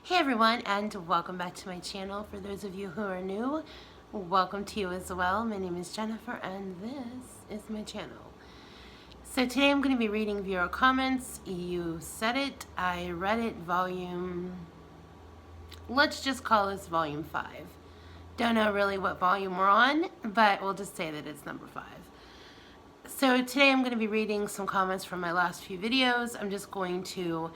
Hey everyone, and welcome back to my channel. For those of you who are new, welcome to you as well. My name is Jennifer and this is my channel. So today I'm going to be reading viewer comments. You said it, I read it, let's just call this volume 5. Don't know really what volume we're on, but we'll just say that it's number 5. So today I'm going to be reading some comments from my last few videos. I'm just going to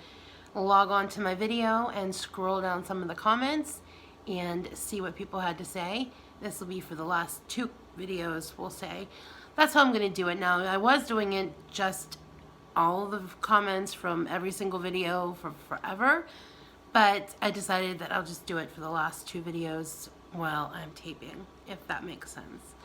log on to my video and scroll down some of the comments and see what people had to say. This will be for the last 2 videos, we'll say. That's how I'm going to do it now. I was doing it just all the comments from every single video for forever, but I decided that I'll just do it for the last 2 videos while I'm taping, if that makes sense.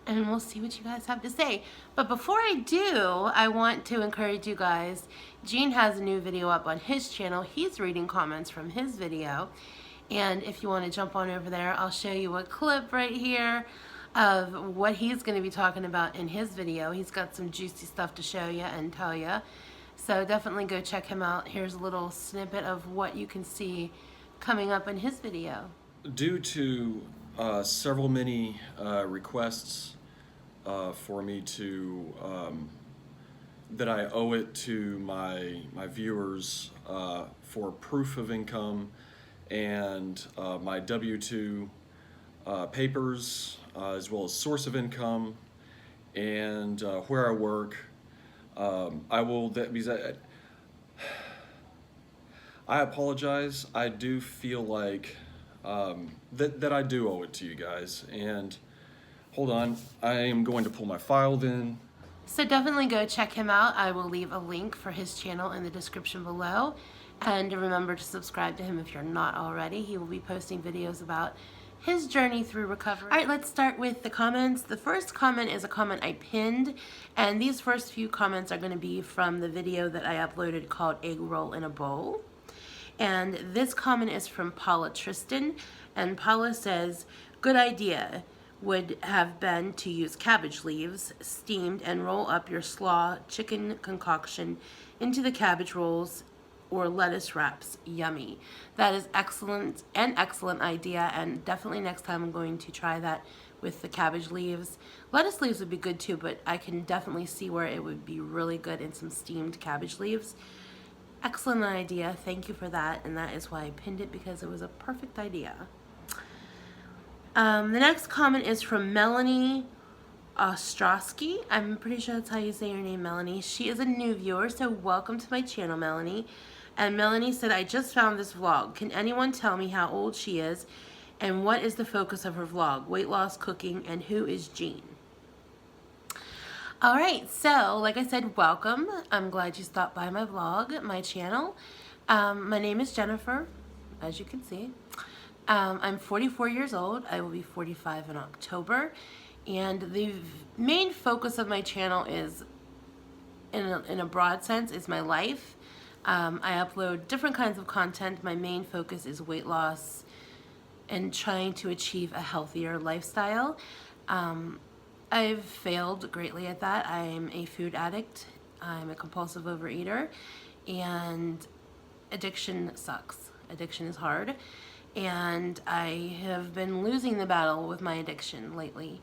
And we'll see what you guys have to say. But before I do, I want to encourage you guys. Gene has a new video up on his channel. He's reading comments from his video. And if you want to jump on over there, I'll show you a clip right here of what he's going to be talking about in his video. He's got some juicy stuff to show you and tell you. So definitely go check him out. Here's a little snippet of what you can see coming up in his video. Due to many requests for me to that I owe it to my viewers for proof of income and my W-2 papers, as well as source of income and where I work. I apologize. I do feel like that I do owe it to you guys. And hold on, I am going to pull my file then. So definitely go check him out. I will leave a link for his channel in the description below. And remember to subscribe to him if you're not already. He will be posting videos about his journey through recovery. All right, let's start with the comments. The first comment is a comment I pinned, and these first few comments are going to be from the video that I uploaded called Egg Roll in a Bowl. And this comment is from Paula Tristan, and Paula says, good idea would have been to use cabbage leaves, steamed, and roll up your slaw chicken concoction into the cabbage rolls or lettuce wraps. Yummy. That is excellent idea, and definitely next time I'm going to try that with the cabbage leaves. Lettuce leaves would be good too, but I can definitely see where it would be really good in some steamed cabbage leaves. Excellent idea. Thank you for that, and that is why I pinned it, because it was a perfect idea. The next comment is from Melanie Ostrowski. I'm pretty sure that's how you say your name, Melanie. She is a new viewer, so welcome to my channel, Melanie. And Melanie said, I just found this vlog. Can anyone tell me how old she is and what is the focus of her vlog? Weight loss, cooking, and who is Jean? All right, so like I said, welcome. I'm glad you stopped by my vlog, my channel. My name is Jennifer, as you can see. I'm 44 years old. I will be 45 in October. And the main focus of my channel is, in a broad sense, is my life. I upload different kinds of content. My main focus is weight loss and trying to achieve a healthier lifestyle. I've failed greatly at that. I'm a food addict. I'm a compulsive overeater, and addiction sucks. Addiction is hard, and I have been losing the battle with my addiction lately,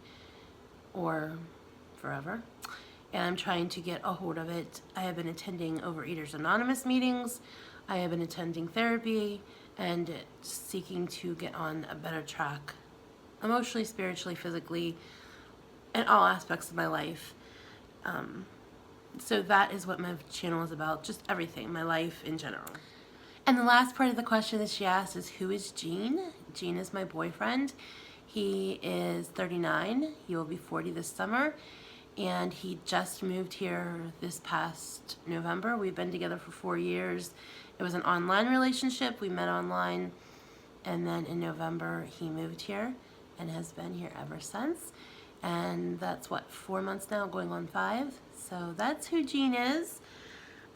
or forever, and I'm trying to get a hold of it. I have been attending Overeaters Anonymous meetings. I have been attending therapy and seeking to get on a better track, emotionally, spiritually, physically, in all aspects of my life. So that is what my channel is about, just everything, my life in general. And the last part of the question that she asked is, who is Gene? Gene is my boyfriend. He is 39. He will be 40 this summer. And he just moved here this past November. We've been together for 4 years. It was an online relationship. We met online. And then in November, he moved here and has been here ever since. And that's what, 4 months now, going on 5. So that's who Gene is.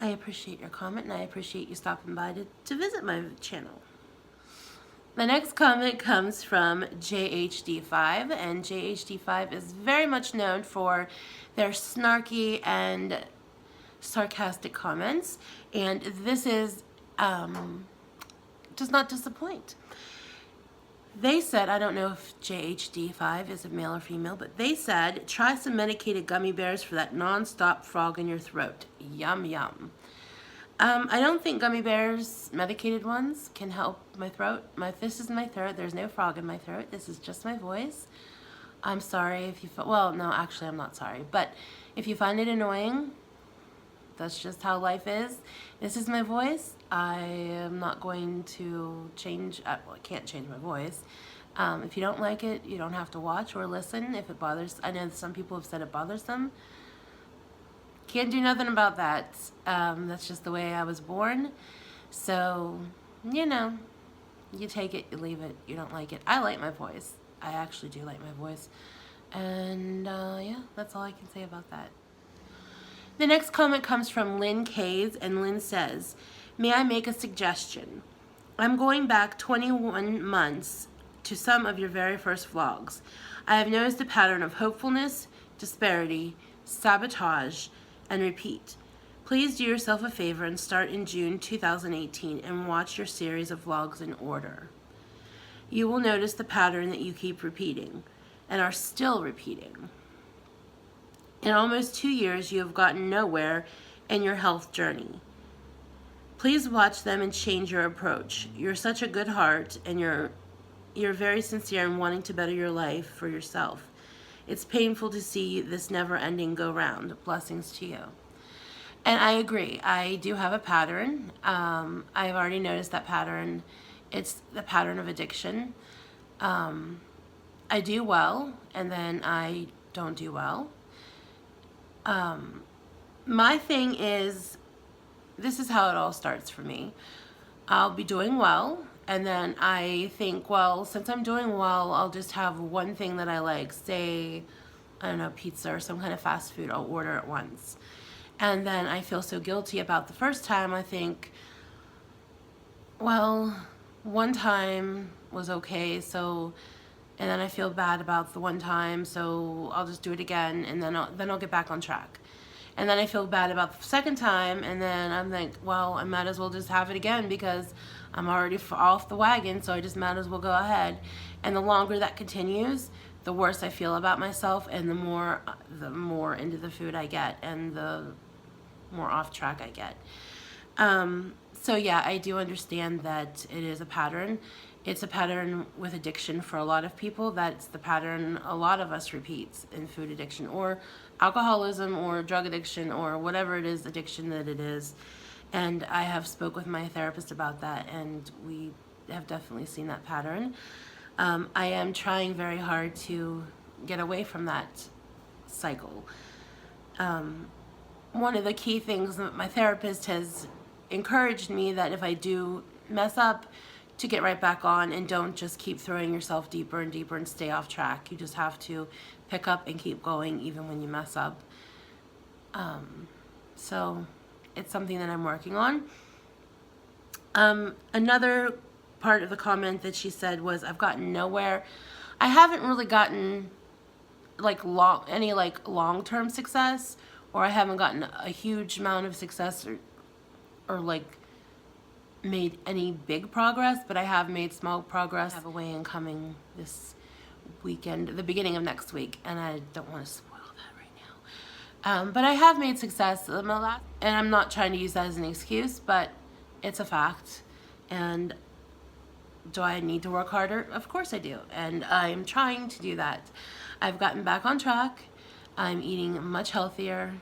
I appreciate your comment, and I appreciate you stopping by to visit my channel. The next comment comes from JHD5, and JHD5 is very much known for their snarky and sarcastic comments. And this is does not disappoint. They said, I don't know if JHD5 is a male or female, but they said, try some medicated gummy bears for that non-stop frog in your throat. Yum, yum. I don't think gummy bears, medicated ones, can help my throat. This is my throat. There's no frog in my throat. This is just my voice. I'm sorry if you, well, no, actually, I'm not sorry. But if you find it annoying, that's just how life is. This is my voice. I am not going to change, well, I can't change my voice. If you don't like it, you don't have to watch or listen if it bothers. I know some people have said it bothers them. Can't do nothing about that. That's just the way I was born. So, you know, you take it, you leave it, you don't like it. I like my voice. I actually do like my voice. And yeah, that's all I can say about that. The next comment comes from Lynn Kays, and Lynn says, may I make a suggestion? I'm going back 21 months to some of your very first vlogs. I have noticed a pattern of hopefulness, disparity, sabotage, and repeat. Please do yourself a favor and start in June 2018 and watch your series of vlogs in order. You will notice the pattern that you keep repeating and are still repeating. In almost 2 years, you have gotten nowhere in your health journey. Please watch them and change your approach. You're such a good heart, and you're very sincere in wanting to better your life for yourself. It's painful to see this never-ending go-round. Blessings to you. And I agree. I do have a pattern. I've already noticed that pattern. It's the pattern of addiction. I do well, and then I don't do well. My thing is, this is how it all starts for me. I'll be doing well, and then I think, well, since I'm doing well, I'll just have one thing that I like, say, I don't know, pizza or some kind of fast food. I'll order it once. And then I feel so guilty about the first time. I think, well, one time was okay, so, and then I feel bad about the one time, so I'll just do it again, and then I'll get back on track. And then I feel bad about the second time, and then I'm like, well, I might as well just have it again because I'm already off the wagon, so I just might as well go ahead. And the longer that continues, the worse I feel about myself, and the more into the food I get, and the more off track I get. So yeah, I do understand that it is a pattern. It's a pattern with addiction for a lot of people. That's the pattern a lot of us repeats in food addiction or alcoholism or drug addiction or whatever it is, addiction that it is. And I have spoke with my therapist about that, and we have definitely seen that pattern. I am trying very hard to get away from that cycle. One of the key things that my therapist has encouraged me that if I do mess up, to get right back on and don't just keep throwing yourself deeper and deeper and stay off track. You just have to pick up and keep going even when you mess up. So it's something that I'm working on. Another part of the comment that she said was, I've gotten nowhere. I haven't really gotten any long-term success, or I haven't gotten a huge amount of success or like made any big progress, but I have made small progress. I have a weigh-in coming this weekend, the beginning of next week, and I don't want to spoil that right now. But I have made success, and I'm not trying to use that as an excuse, but it's a fact. And do I need to work harder? Of course I do, and I'm trying to do that. I've gotten back on track. I'm eating much healthier.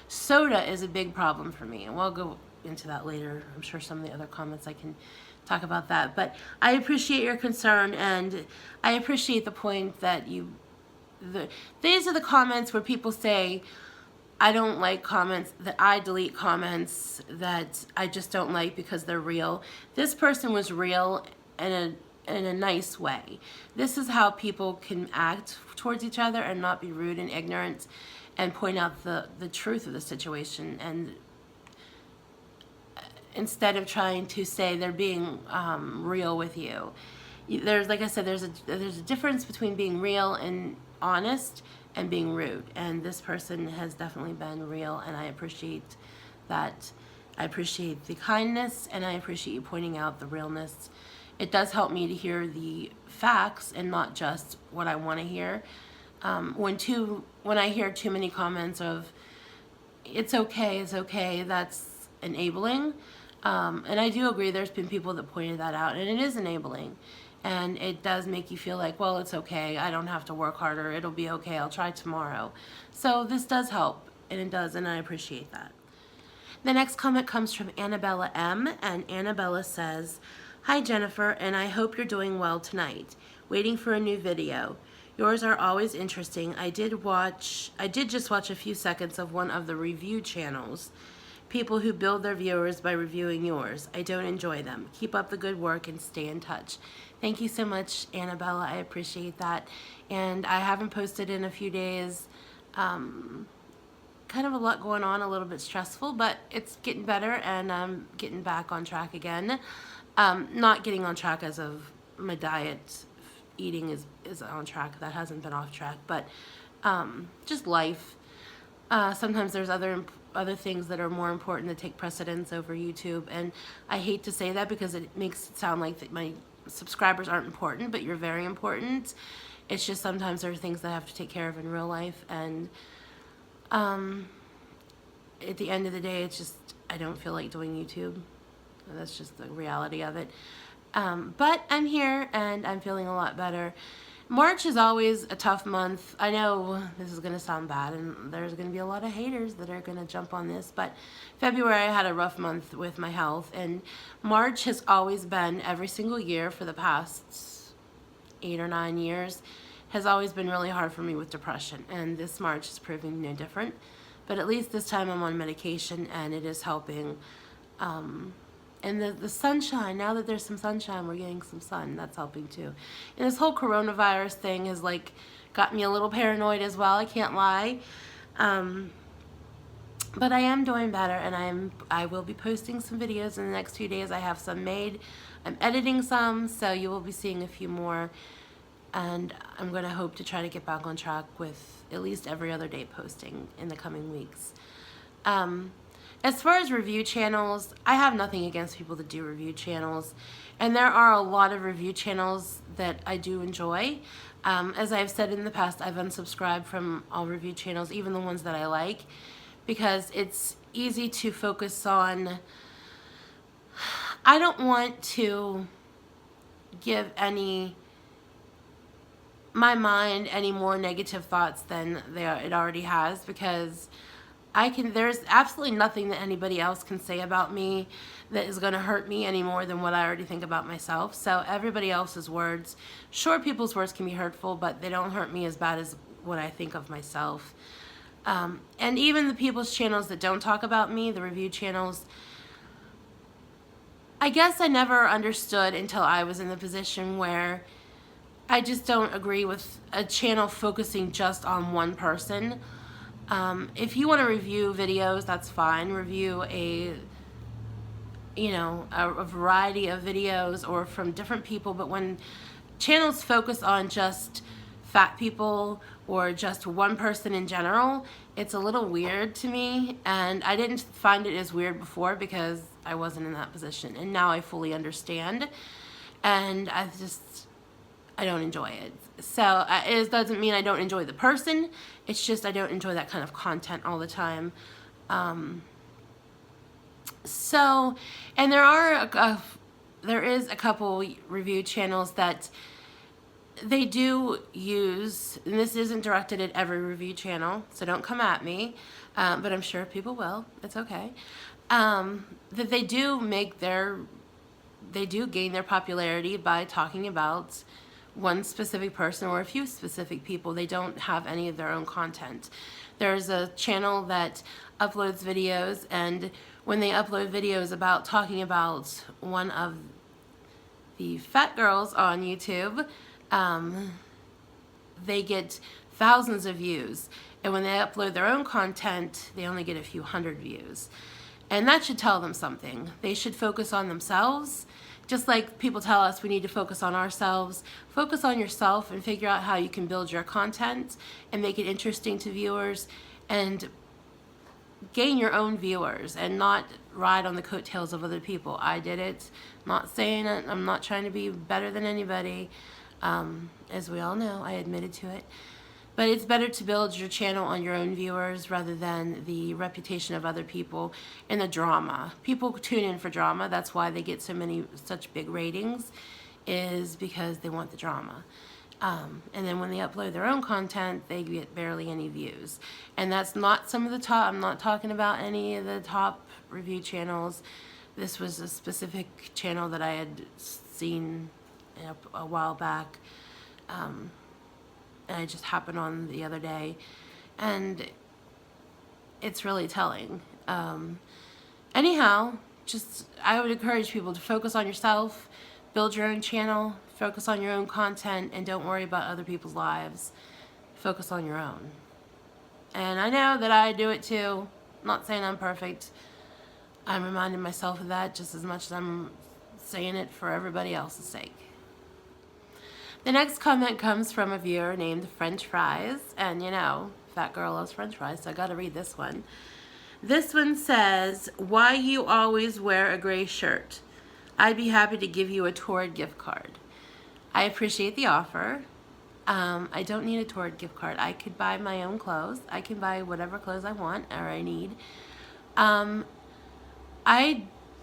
Soda is a big problem for me, and we'll go into that later. I'm sure some of the other comments I can talk about that, but I appreciate your concern, and I appreciate the point that these are the comments where people say, I don't like comments, that I delete comments that I just don't like because they're real. This person was real in a nice way. This is how people can act towards each other and not be rude and ignorant and point out the truth of the situation, and instead of trying to say they're being real with you. There's, like I said, there's a difference between being real and honest and being rude, and this person has definitely been real, and I appreciate that. I appreciate the kindness, and I appreciate you pointing out the realness. It does help me to hear the facts and not just what I want to hear. When I hear too many comments of it's okay, that's enabling. And I do agree, there's been people that pointed that out, and it is enabling. And it does make you feel like, well, it's okay, I don't have to work harder, it'll be okay, I'll try tomorrow. So this does help, and it does, and I appreciate that. The next comment comes from Annabella M, and Annabella says, "Hi Jennifer, and I hope you're doing well tonight. Waiting for a new video. Yours are always interesting. I did just watch a few seconds of one of the review channels. People who build their viewers by reviewing yours. I don't enjoy them. Keep up the good work and stay in touch." Thank you so much, Annabella. I appreciate that. And I haven't posted in a few days. Kind of a lot going on, a little bit stressful, but it's getting better, and I'm getting back on track again. Not getting on track as of my diet. Eating is on track. That hasn't been off track, but just life. Sometimes there's other things that are more important that take precedence over YouTube, and I hate to say that because it makes it sound like that my subscribers aren't important, but you're very important. It's just sometimes there are things that I have to take care of in real life, and at the end of the day, it's just I don't feel like doing YouTube. That's just the reality of it. But I'm here, and I'm feeling a lot better. March is always a tough month. I know this is going to sound bad, and there's going to be a lot of haters that are going to jump on this, but February I had a rough month with my health, and March has always been, every single year for the past 8 or 9 years, has always been really hard for me with depression, and this March is proving no different. But at least this time I'm on medication, and it is helping. And the sunshine, now that there's some sunshine, we're getting some sun, that's helping too. And this whole coronavirus thing has like got me a little paranoid as well, I can't lie. But I am doing better, and I will be posting some videos in the next few days. I have some made. I'm editing some, so you will be seeing a few more. And I'm going to hope to try to get back on track with at least every other day posting in the coming weeks. As far as review channels, I have nothing against people that do review channels. And there are a lot of review channels that I do enjoy. As I've said in the past, I've unsubscribed from all review channels, even the ones that I like, because it's easy to focus on. I don't want to give my mind any more negative thoughts than it already has, because there's absolutely nothing that anybody else can say about me that is going to hurt me any more than what I already think about myself. So everybody else's words, sure, people's words can be hurtful, but they don't hurt me as bad as what I think of myself. And even the people's channels that don't talk about me, the review channels, I guess I never understood until I was in the position where I just don't agree with a channel focusing just on one person. If you want to review videos, that's fine. Review a variety of videos or from different people. But when channels focus on just fat people or just one person in general, it's a little weird to me. And I didn't find it as weird before because I wasn't in that position. And now I fully understand. And I don't enjoy it. So it doesn't mean I don't enjoy the person. It's just I don't enjoy that kind of content all the time. And there is a couple review channels that they do use, and this isn't directed at every review channel, so don't come at me, but I'm sure people will. It's okay. That they do gain their popularity by talking about one specific person or a few specific people. They don't have any of their own content. There's a channel that uploads videos, and when they upload videos about talking about one of the fat girls on YouTube, they get thousands of views. And when they upload their own content, they only get a few hundred views. And that should tell them something. They should focus on themselves. Just like people tell us we need to focus on ourselves, focus on yourself and figure out how you can build your content and make it interesting to viewers and gain your own viewers and not ride on the coattails of other people. I did it. Not saying it. I'm not trying to be better than anybody. As we all know, I admitted to it. But it's better to build your channel on your own viewers rather than the reputation of other people and the drama. People tune in for drama. That's why they get such big ratings, is because they want the drama. And then when they upload their own content, they get barely any views. And that's not some of the top, I'm not talking about any of the top review channels. This was a specific channel that I had seen a while back. And I just happened on the other day, and it's really telling. Anyhow, I would encourage people to focus on yourself, build your own channel, focus on your own content, and don't worry about other people's lives. Focus on your own. And I know that I do it too. I'm not saying I'm perfect. I'm reminding myself of that just as much as I'm saying it for everybody else's sake. The next comment comes from a viewer named French Fries, and you know, fat girl loves French fries, so I gotta read this one. This one says, "Why you always wear a gray shirt? I'd be happy to give you a Torrid gift card." I appreciate the offer. I don't need a Torrid gift card. I could buy my own clothes. I can buy whatever clothes I want or I need.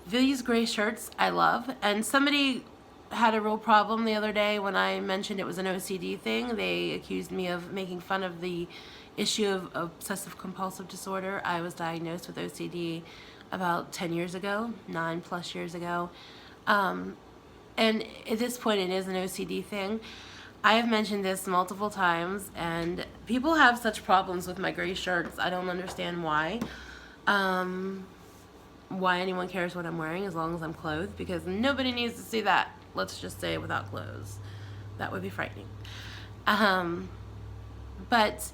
These gray shirts I love, and somebody had a real problem the other day when I mentioned it was an OCD thing. They accused me of making fun of the issue of obsessive compulsive disorder. I was diagnosed with OCD about 10 years ago, 9+ years ago. And at this point it is an OCD thing. I have mentioned this multiple times, and people have such problems with my gray shirts. I don't understand why. Why anyone cares what I'm wearing as long as I'm clothed, because nobody needs to see that. Let's just say without clothes. That would be frightening. But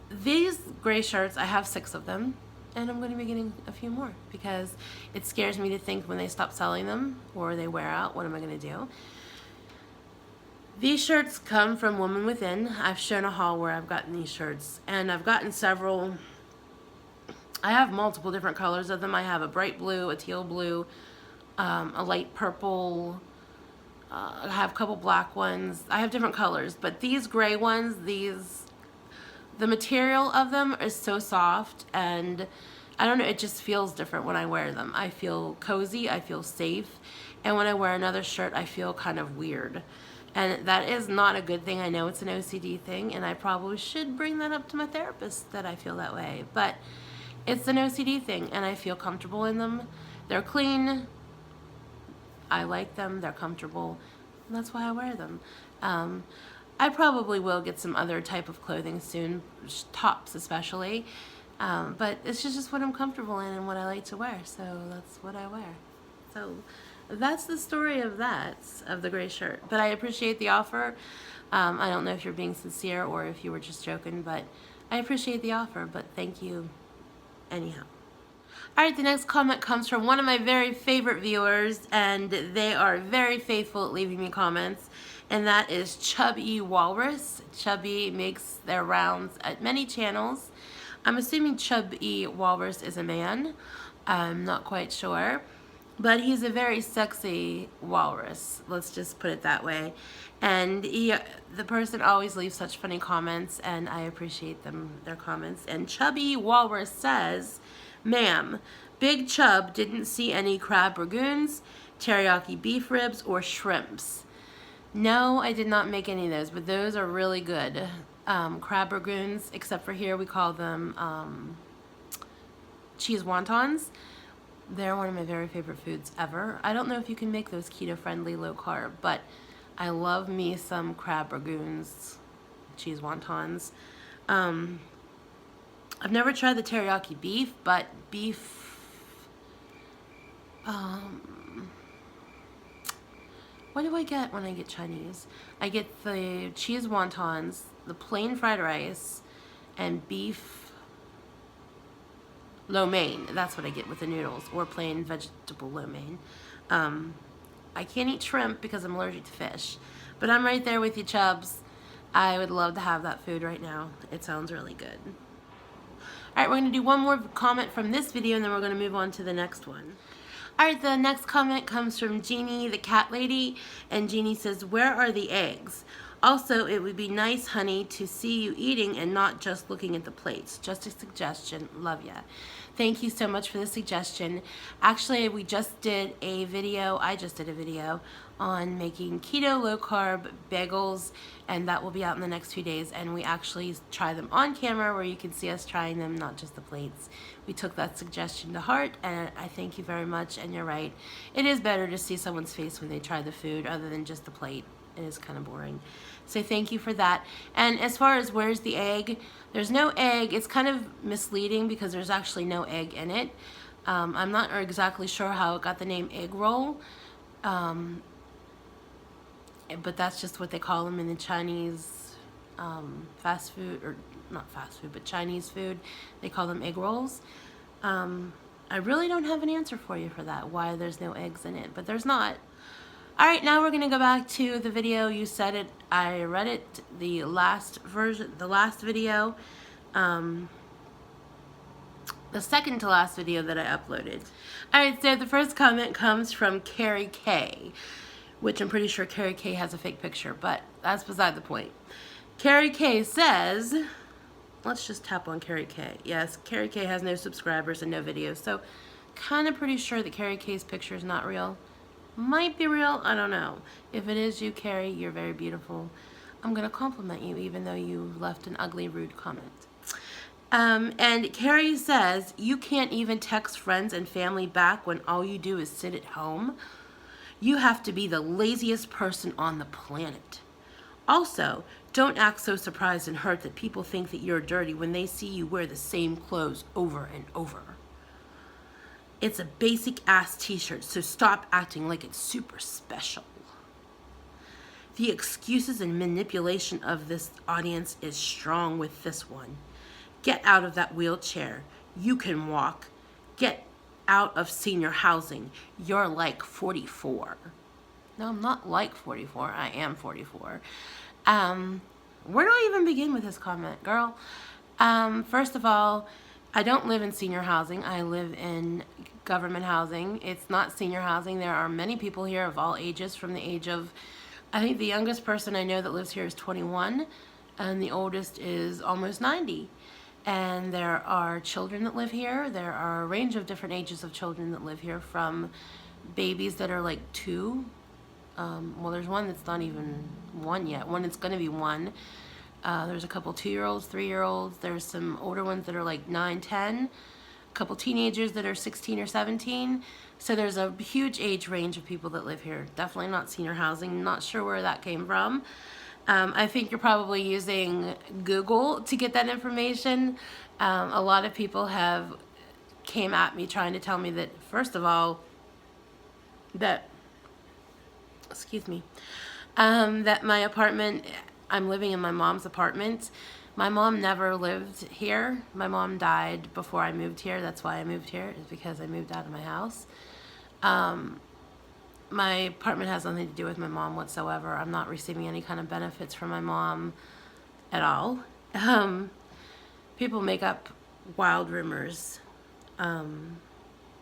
these gray shirts, I have 6 of them, and I'm going to be getting a few more because it scares me to think when they stop selling them or they wear out, what am I going to do? These shirts come from Woman Within. I've shown a haul where I've gotten these shirts, and I've gotten several. I have multiple different colors of them. I have a bright blue, a teal blue, a light purple. I have a couple black ones. I have different colors, but these gray ones, the material of them is so soft, and I don't know, it just feels different when I wear them. I feel cozy, I feel safe, and when I wear another shirt, I feel kind of weird. And that is not a good thing. I know it's an OCD thing, and I probably should bring that up to my therapist that I feel that way, but it's an OCD thing, and I feel comfortable in them. They're clean. I like them. They're comfortable. And that's why I wear them. I probably will get some other type of clothing soon, tops especially. But it's just what I'm comfortable in and what I like to wear. So that's what I wear. So that's the story of that, of the gray shirt. But I appreciate the offer. I don't know if you're being sincere or if you were just joking, but I appreciate the offer. But thank you anyhow. Alright, the next comment comes from one of my very favorite viewers, and they are very faithful at leaving me comments, and that is Chubby Walrus. Chubby makes their rounds at many channels. I'm assuming Chubby Walrus is a man. I'm not quite sure. But he's a very sexy walrus. Let's just put it that way. And the person always leaves such funny comments, and I appreciate their comments. And Chubby Walrus says, "Ma'am, Big Chub didn't see any crab ragoons, teriyaki beef ribs, or shrimps." No, I did not make any of those, but those are really good. Crab ragoons, except for here we call them cheese wontons. They're one of my very favorite foods ever. I don't know if you can make those keto-friendly, low-carb, but I love me some crab ragoons, cheese wontons. I've never tried the teriyaki beef, but beef, what do I get when I get Chinese? I get the cheese wontons, the plain fried rice, and beef lo mein. That's what I get with the noodles, or plain vegetable lo mein. I can't eat shrimp because I'm allergic to fish, but I'm right there with you, Chubs. I would love to have that food right now. It sounds really good. All right, we're going to do one more comment from this video, and then we're going to move on to the next one. All right, the next comment comes from Jeannie, the cat lady, and Jeannie says, "Where are the eggs? Also, it would be nice, honey, to see you eating and not just looking at the plates. Just a suggestion. Love ya." Thank you so much for the suggestion. Actually, I just did a video on making keto low-carb bagels, and that will be out in the next few days, and we actually try them on camera where you can see us trying them, not just the plates. We took that suggestion to heart, and I thank you very much, and you're right. It is better to see someone's face when they try the food other than just the plate. It is kind of boring. So thank you for that. And as far as where's the egg, there's no egg. It's kind of misleading because there's actually no egg in it. I'm not exactly sure how it got the name egg roll, but that's just what they call them in the Chinese fast food, or not fast food, but Chinese food. They call them egg rolls. I really don't have an answer for you for that, why there's no eggs in it, but there's not. All right, now we're going to go back to the video. You said it, I read it, the last video, the second to last video that I uploaded. All right, so the first comment comes from Carrie K, which I'm pretty sure Carrie K has a fake picture, but that's beside the point. Carrie K says, let's just tap on Carrie K. Yes, Carrie K has no subscribers and no videos, so kind of pretty sure that Carrie K's picture is not real. Might be real, I don't know. If it is you, Carrie, you're very beautiful. I'm gonna compliment you even though you left an ugly, rude comment. And Carrie says, "You can't even text friends and family back when all you do is sit at home. You have to be the laziest person on the planet. Also, don't act so surprised and hurt that people think that you're dirty when they see you wear the same clothes over and over. It's a basic ass t-shirt, so stop acting like it's super special. The excuses and manipulation of this audience is strong with this one. Get out of that wheelchair. You can walk. Get out of senior housing. You're like 44. No, I'm not like 44. I am 44. Where do I even begin with this comment, girl? First of all, I don't live in senior housing. I live in government housing. It's not senior housing. There are many people here of all ages, from the age of, I think the youngest person I know that lives here is 21, and the oldest is almost 90. And there are children that live here. There are a range of different ages of children that live here, from babies that are like 2. Well, there's one that's not even 1 yet. One that's going to be 1. There's a couple 2-year-olds, 3-year-olds. There's some older ones that are like 9, 10. A couple teenagers that are 16 or 17. So there's a huge age range of people that live here. Definitely not senior housing. Not sure where that came from. I think you're probably using Google to get that information. A lot of people have came at me trying to tell me that, first of all, that, excuse me, that my apartment, I'm living in my mom's apartment. My mom never lived here. My mom died before I moved here. That's why I moved here, is because I moved out of my house. My apartment has nothing to do with my mom whatsoever. I'm not receiving any kind of benefits from my mom at all. People make up wild rumors.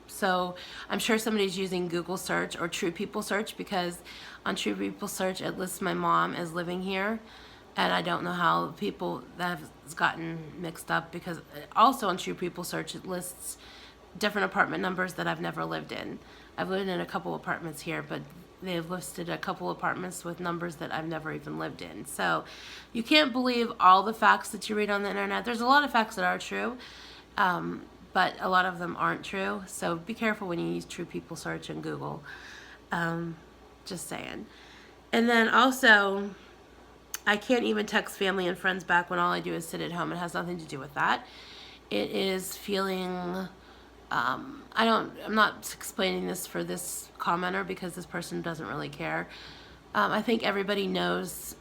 So I'm sure somebody's using Google search or True People search, because on True People search it lists my mom as living here. And I don't know how people that have gotten mixed up, because also on True People search it lists different apartment numbers that I've never lived in. I've lived in a couple apartments here, but they've listed a couple apartments with numbers that I've never even lived in. So you can't believe all the facts that you read on the internet. There's a lot of facts that are true, but a lot of them aren't true. So be careful when you use True People search and Google. Just saying. And then also, I can't even text family and friends back when all I do is sit at home. It has nothing to do with that. It is feeling, I'm not explaining this for this commenter because this person doesn't really care. I think everybody knows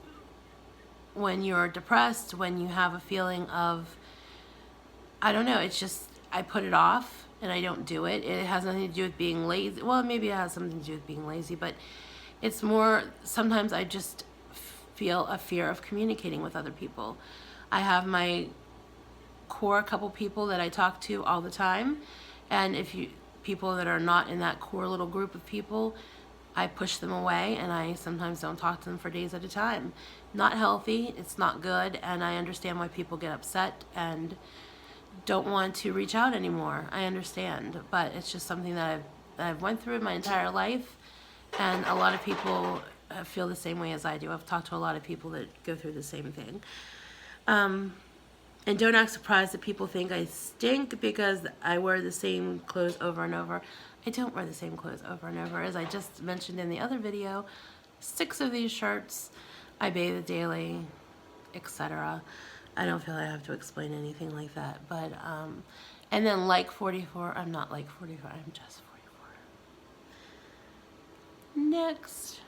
when you're depressed, when you have a feeling of, I don't know, it's just, I put it off and I don't do it. It has nothing to do with being lazy. Well, maybe it has something to do with being lazy, but it's more, sometimes I just feel a fear of communicating with other people. I have my core couple people that I talk to all the time, and people that are not in that core little group of people, I push them away, and I sometimes don't talk to them for days at a time. Not healthy, it's not good, and I understand why people get upset and don't want to reach out anymore. I understand, but it's just something that I've went through my entire life, and a lot of people feel the same way as I do. I've talked to a lot of people that go through the same thing. And don't act surprised that people think I stink because I wear the same clothes over and over. I don't wear the same clothes over and over. As I just mentioned in the other video, 6 of these shirts, I bathe daily, etc. I don't feel I have to explain anything like that. But, and then like 44, I'm not like 44, I'm just 44. Next.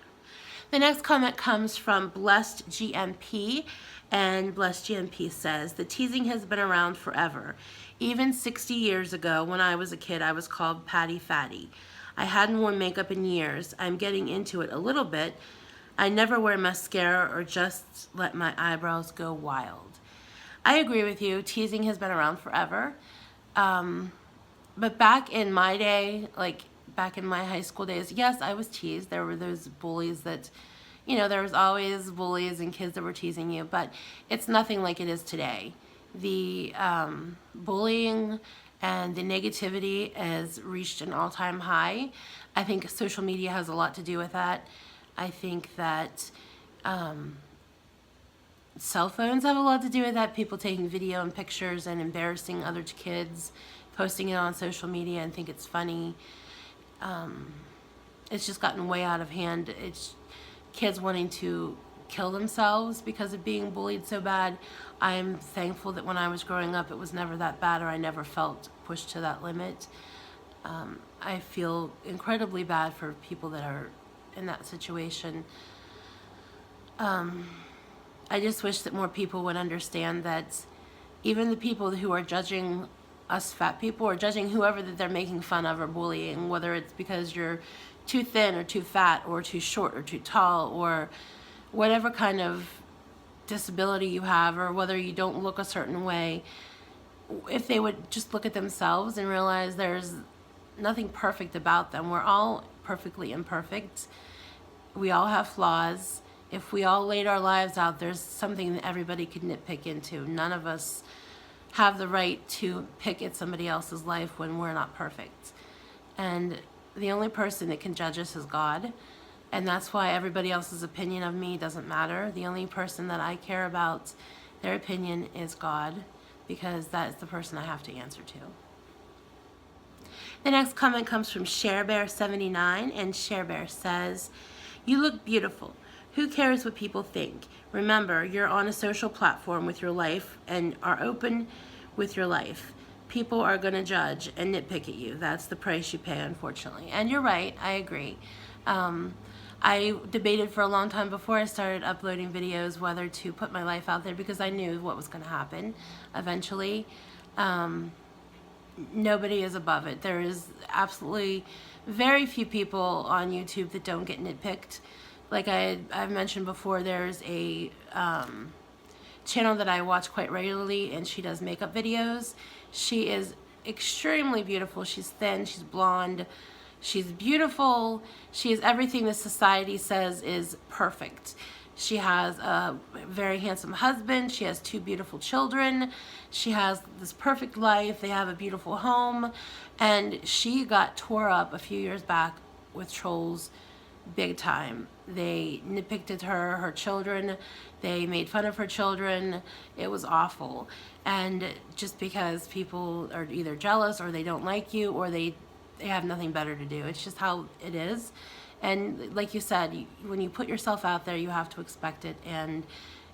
The next comment comes from Blessed GMP, and Blessed GMP says, the teasing has been around forever. Even 60 years ago, when I was a kid, I was called Patty Fatty. I hadn't worn makeup in years. I'm getting into it a little bit. I never wear mascara or just let my eyebrows go wild. I agree with you. Teasing has been around forever. But back in my day, like back in my high school days, yes, I was teased. There were those bullies that, you know, there was always bullies and kids that were teasing you, but it's nothing like it is today. The bullying and the negativity has reached an all-time high. I think social media has a lot to do with that. I think that cell phones have a lot to do with that. People taking video and pictures and embarrassing other kids, posting it on social media and think it's funny. It's just gotten way out of hand. It's kids wanting to kill themselves because of being bullied so bad. I am thankful that when I was growing up, it was never that bad, or I never felt pushed to that limit. I feel incredibly bad for people that are in that situation. I just wish that more people would understand that even the people who are judging us fat people, or judging whoever that they're making fun of or bullying, whether it's because you're too thin or too fat or too short or too tall or whatever kind of disability you have, or whether you don't look a certain way, if they would just look at themselves and realize there's nothing perfect about them. We're all perfectly imperfect. We all have flaws. If we all laid our lives out, there's something that everybody could nitpick into. None of us have the right to pick at somebody else's life when we're not perfect. And the only person that can judge us is God. And that's why everybody else's opinion of me doesn't matter. The only person that I care about, their opinion, is God, because that is the person I have to answer to. The next comment comes from ShareBear79, and ShareBear says, you look beautiful. Who cares what people think? Remember, you're on a social platform with your life and are open with your life. People are going to judge and nitpick at you. That's the price you pay, unfortunately. And you're right, I agree. I debated for a long time before I started uploading videos whether to put my life out there, because I knew what was going to happen eventually. Nobody is above it. There is absolutely very few people on YouTube that don't get nitpicked. Like I've mentioned before, there's a channel that I watch quite regularly, and she does makeup videos. She is extremely beautiful. She's thin, she's blonde, she's beautiful. She is everything the society says is perfect. She has a very handsome husband. She has 2 beautiful children. She has this perfect life. They have a beautiful home. And she got tore up a few years back with trolls big time. They nitpicked at her children. They made fun of her children. It was awful. And just because people are either jealous or they don't like you or they have nothing better to do. It's just how it is. And like you said, when you put yourself out there, you have to expect it. And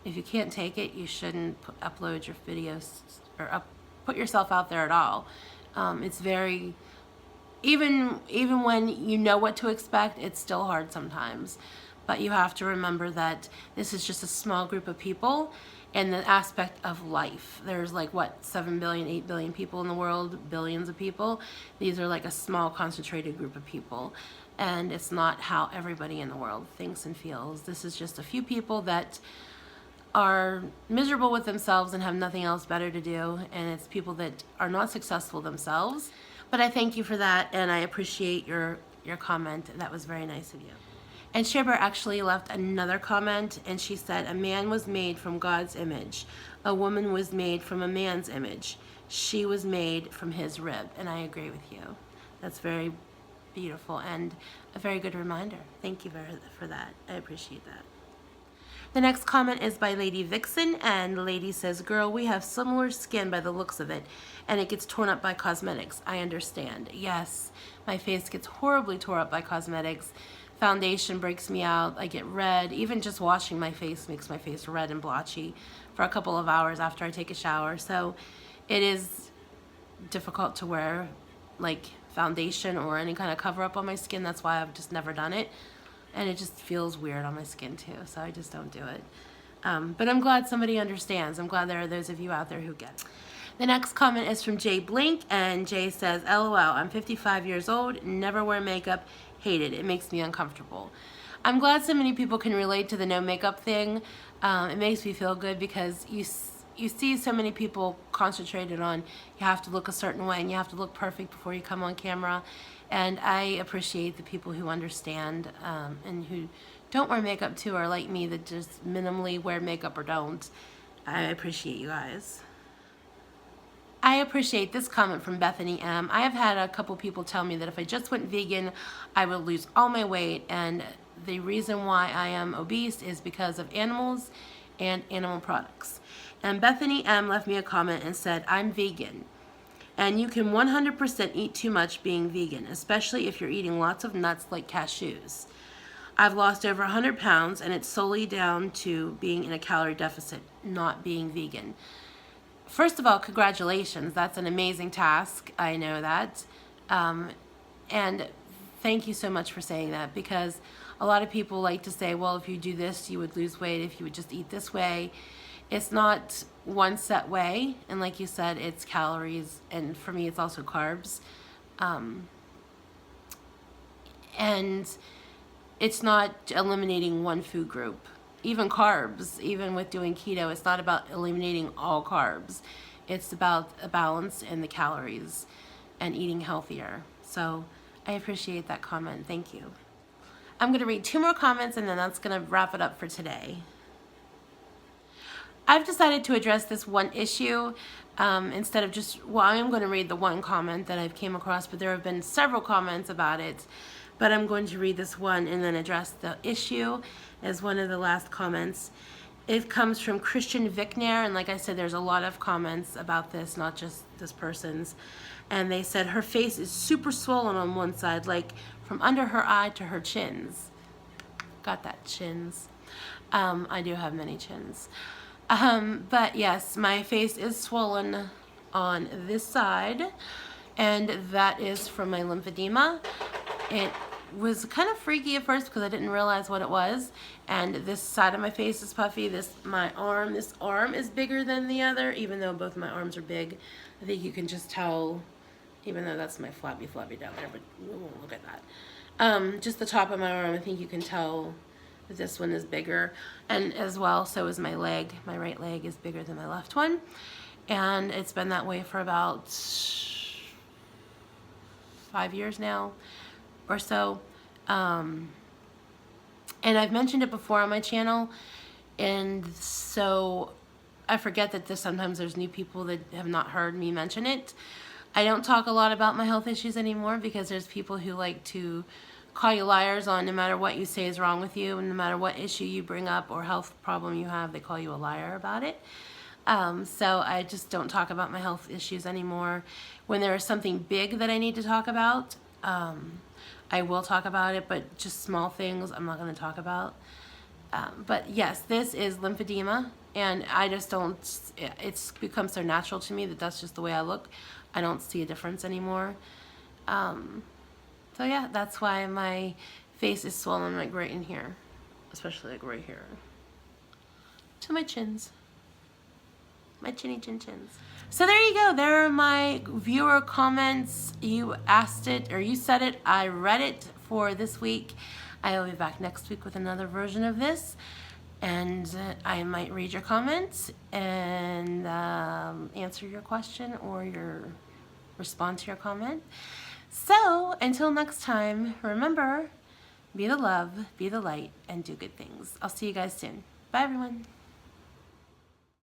if you can't take it, you shouldn't upload your videos or put yourself out there at all. It's very, even when you know what to expect, it's still hard sometimes. But you have to remember that this is just a small group of people in the aspect of life. There's like, what, 7 billion, 8 billion people in the world, billions of people. These are like a small concentrated group of people. And it's not how everybody in the world thinks and feels. This is just a few people that are miserable with themselves and have nothing else better to do, and it's people that are not successful themselves. But I thank you for that, and I appreciate your comment. That was very nice of you. And Shibber actually left another comment, and she said, a man was made from God's image. A woman was made from a man's image. She was made from his rib. And I agree with you. That's very beautiful and a very good reminder. Thank you for that. I appreciate that. The next comment is by Lady Vixen, and the lady says, girl, we have similar skin by the looks of it, and it gets torn up by cosmetics. I understand. Yes, my face gets horribly torn up by cosmetics. Foundation breaks me out. I get red. Even just washing my face makes my face red and blotchy for a couple of hours after I take a shower. So it is difficult to wear like foundation or any kind of cover up on my skin. That's why I've just never done it. And it just feels weird on my skin too. So I just don't do it. But I'm glad somebody understands. I'm glad there are those of you out there who get it. The next comment is from Jay Blink, and Jay says, LOL, I'm 55 years old, never wear makeup, hate it. It makes me uncomfortable. I'm glad so many people can relate to the no makeup thing. It makes me feel good because you see so many people concentrated on you have to look a certain way and you have to look perfect before you come on camera. And I appreciate the people who understand and who don't wear makeup too, or like me that just minimally wear makeup or don't. I appreciate you guys. I appreciate this comment from Bethany M. I have had a couple people tell me that if I just went vegan, I would lose all my weight, and the reason why I am obese is because of animals and animal products. And Bethany M left me a comment and said, I'm vegan, and you can 100% eat too much being vegan, especially if you're eating lots of nuts like cashews. I've lost over 100 pounds, and it's solely down to being in a calorie deficit, not being vegan. First of all, congratulations. That's an amazing task. I know that. And thank you so much for saying that, because a lot of people like to say, well, if you do this, you would lose weight if you would just eat this way. It's not one set way. And like you said, it's calories. And for me, it's also carbs. And it's not eliminating one food group. Even carbs, even with doing keto, it's not about eliminating all carbs. It's about a balance in the calories and eating healthier. So I appreciate that comment. Thank you. I'm going to read 2 more comments, and then that's going to wrap it up for today. I've decided to address this one issue instead of just, well, I am going to read the one comment that I've came across, but there have been several comments about it. But I'm going to read this one and then address the issue as one of the last comments. It comes from Christian Vickner, and like I said, there's a lot of comments about this, not just this person's. And they said her face is super swollen on one side, like from under her eye to her chins. Got that, chins. I do have many chins. But yes, my face is swollen on this side, and that is from my lymphedema. It was kind of freaky at first because I didn't realize what it was. And this side of my face is puffy. This arm is bigger than the other, even though both my arms are big. I think you can just tell, even though that's my flabby down there, but we won't look at that. Just the top of my arm, I think you can tell that this one is bigger. And as well, so is my leg. My right leg is bigger than my left one. And it's been that way for about 5 years now or so. And I've mentioned it before on my channel, and so I forget that sometimes there's new people that have not heard me mention it. I don't talk a lot about my health issues anymore because there's people who like to call you liars on no matter what you say is wrong with you, and no matter what issue you bring up or health problem you have, they call you a liar about it. So I just don't talk about my health issues anymore. When there is something big that I need to talk about, I will talk about it, but just small things I'm not going to talk about. But yes, this is lymphedema, and I just don't, it's become so natural to me that that's just the way I look. I don't see a difference anymore. So yeah, that's why my face is swollen like right in here, especially like right here to my chins. My chinny chin chins. So there you go. There are my viewer comments. You asked it, or you said it. I read it for this week. I will be back next week with another version of this. And I might read your comments and answer your question or respond to your comment. So until next time, remember, be the love, be the light, and do good things. I'll see you guys soon. Bye, everyone.